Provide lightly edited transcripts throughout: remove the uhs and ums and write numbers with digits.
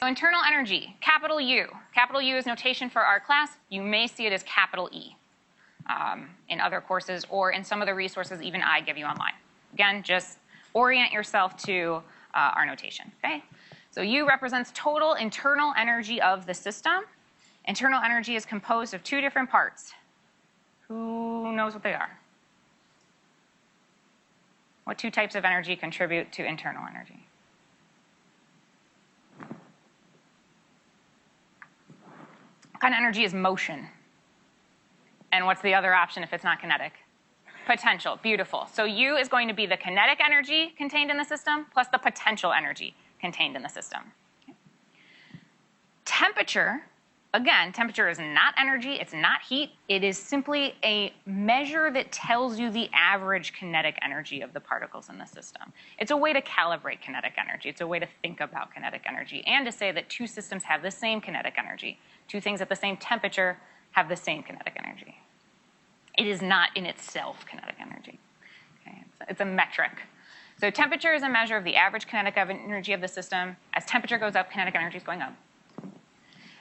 So internal energy, capital U. Capital U is notation for our class. You may see it as capital E in other courses or in some of the resources even I give you online. Again, just orient yourself to our notation, okay? So U represents total internal energy of the system. Internal energy is composed of two different parts. Who knows what they are? What two types of energy contribute to internal energy? What kind of energy is motion? And what's the other option if it's not kinetic? Potential. Beautiful. So U is going to be the kinetic energy contained in the system plus the potential energy contained in the system. Okay. Temperature, again, temperature is not energy, it's not heat. It is simply a measure that tells you the average kinetic energy of the particles in the system. It's a way to calibrate kinetic energy. It's a way to think about kinetic energy and to say that two systems have the same kinetic energy. Two things at the same temperature have the same kinetic energy. It is not in itself kinetic energy. Okay? It's a metric. So temperature is a measure of the average kinetic energy of the system. As temperature goes up, kinetic energy is going up.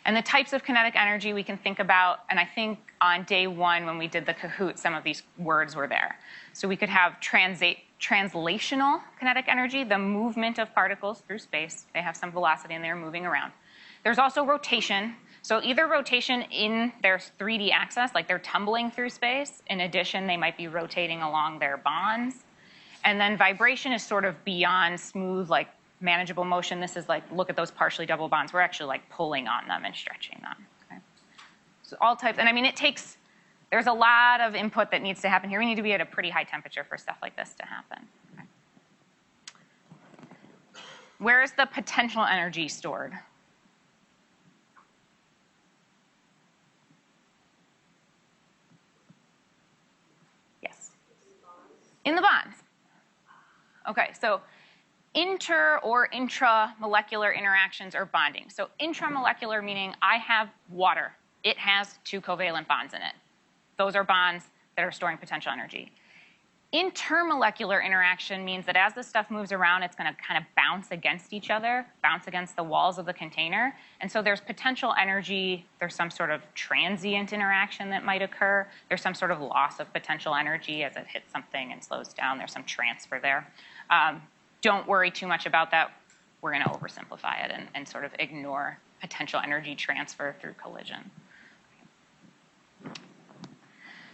And the types of kinetic energy we can think about, and I think on day one when we did the Kahoot, some of these words were there. So we could have translational kinetic energy, the movement of particles through space. They have some velocity and they're moving around. There's also rotation. So either rotation in their 3D axis, like they're tumbling through space. In addition, they might be rotating along their bonds. And then vibration is sort of beyond smooth, like manageable motion. This is like, look at those partially double bonds. We're actually like pulling on them and stretching them. Okay? So all types, and I mean, there's a lot of input that needs to happen here. We need to be at a pretty high temperature for stuff like this to happen. Okay? Where is the potential energy stored? Yes. In the bonds. Okay, so inter or intramolecular interactions or bonding. So intramolecular meaning I have water. It has two covalent bonds in it. Those are bonds that are storing potential energy. Intermolecular interaction means that as the stuff moves around, it's going to kind of bounce against each other, bounce against the walls of the container. And so there's potential energy. There's some sort of transient interaction that might occur. There's some sort of loss of potential energy as it hits something and slows down. There's some transfer there. Don't worry too much about that. We're going to oversimplify it and sort of ignore potential energy transfer through collision.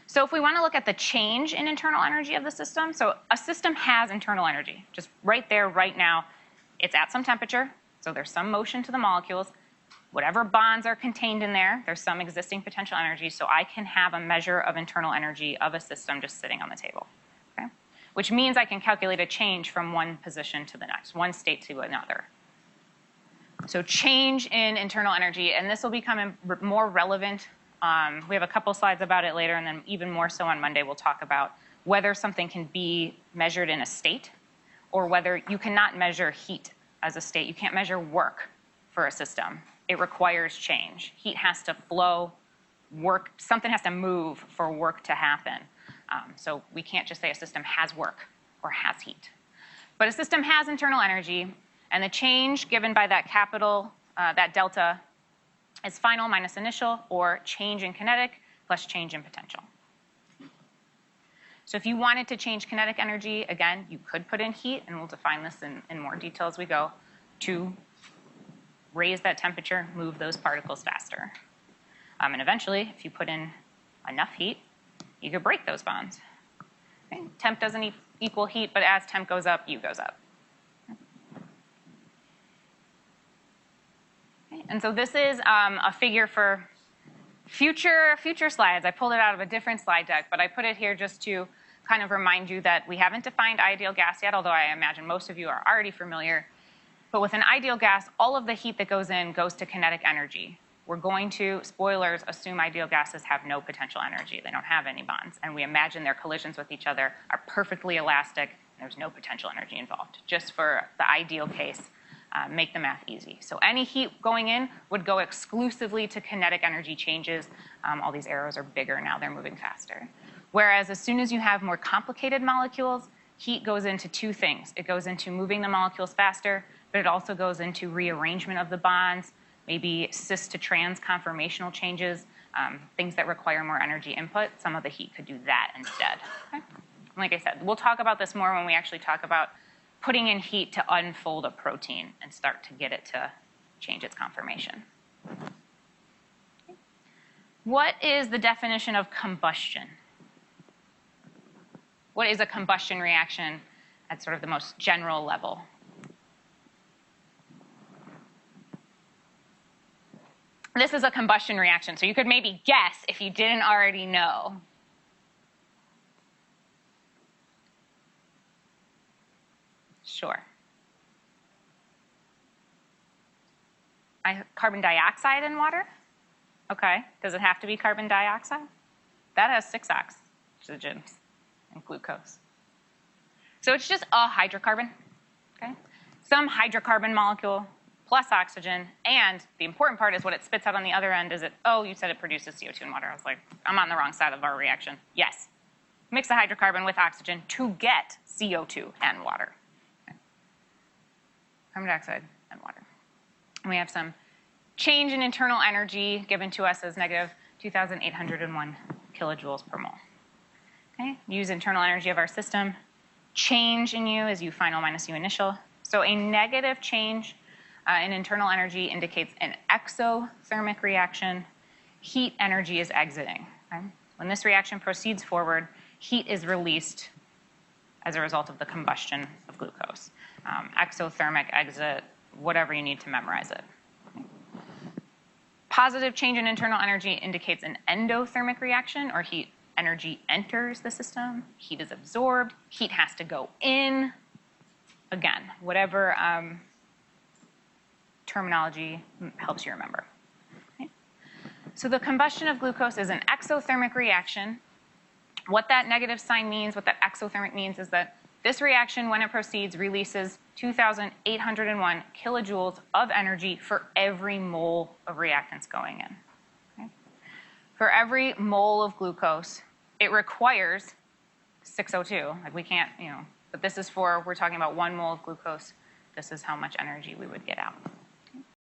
So if we want to look at the change in internal energy of the system, so a system has internal energy. Just right there, right now, it's at some temperature, so there's some motion to the molecules. Whatever bonds are contained in there, there's some existing potential energy, so I can have a measure of internal energy of a system just sitting on the table. Okay? Which means I can calculate a change from one position to the next, one state to another. So change in internal energy, and this will become more relevant. We have a couple slides about it later, and then even more so on Monday, we'll talk about whether something can be measured in a state or whether you cannot measure heat as a state. You can't measure work for a system. It requires change. Heat has to flow, work, something has to move for work to happen. So we can't just say a system has work or has heat. But a system has internal energy, and the change given by that capital, that delta, is final minus initial, or change in kinetic plus change in potential. So if you wanted to change kinetic energy, again, you could put in heat, and we'll define this in more detail as we go, to raise that temperature, move those particles faster. And eventually, if you put in enough heat, you could break those bonds. Okay? Temp doesn't equal heat, but as temp goes up, U goes up. Okay? And so this is a figure for future slides. I pulled it out of a different slide deck, but I put it here just to kind of remind you that we haven't defined ideal gas yet, although I imagine most of you are already familiar. But with an ideal gas, all of the heat that goes in goes to kinetic energy. We're going to, spoilers, assume ideal gases have no potential energy. They don't have any bonds. And we imagine their collisions with each other are perfectly elastic. And there's no potential energy involved. Just for the ideal case, make the math easy. So any heat going in would go exclusively to kinetic energy changes. All these arrows are bigger now. They're moving faster. Whereas as soon as you have more complicated molecules, heat goes into two things. It goes into moving the molecules faster, but it also goes into rearrangement of the bonds, maybe cis to trans conformational changes, things that require more energy input. Some of the heat could do that instead. Okay? Like I said, we'll talk about this more when we actually talk about putting in heat to unfold a protein and start to get it to change its conformation. What is the definition of combustion? What is a combustion reaction at sort of the most general level? This is a combustion reaction, so you could maybe guess if you didn't already know. Sure. Carbon dioxide in water? Okay. Does it have to be carbon dioxide? That has 6 oxygens and glucose. So it's just a hydrocarbon, okay? Some hydrocarbon molecule plus oxygen, and the important part is what it spits out on the other end is it, oh, you said it produces CO2 and water. I was like, I'm on the wrong side of our reaction. Yes. Mix the hydrocarbon with oxygen to get CO2 and water. Okay. Carbon dioxide and water. And we have some change in internal energy given to us as negative 2,801 kilojoules per mole. Okay, use internal energy of our system. Change in U is U final minus U initial. So a negative change in internal energy indicates an exothermic reaction. Heat energy is exiting. Okay? When this reaction proceeds forward, heat is released as a result of the combustion of glucose. Exothermic exit, whatever you need to memorize it. Positive change in internal energy indicates an endothermic reaction, or heat energy enters the system, heat is absorbed, heat has to go in. Again, whatever terminology helps you remember. Okay. So the combustion of glucose is an exothermic reaction. What that negative sign means, what that exothermic means, is that this reaction, when it proceeds, releases 2,801 kilojoules of energy for every mole of reactants going in. Okay. For every mole of glucose, it requires 602. Like we can't, but this is for, we're talking about 1 mole of glucose. This is how much energy we would get out.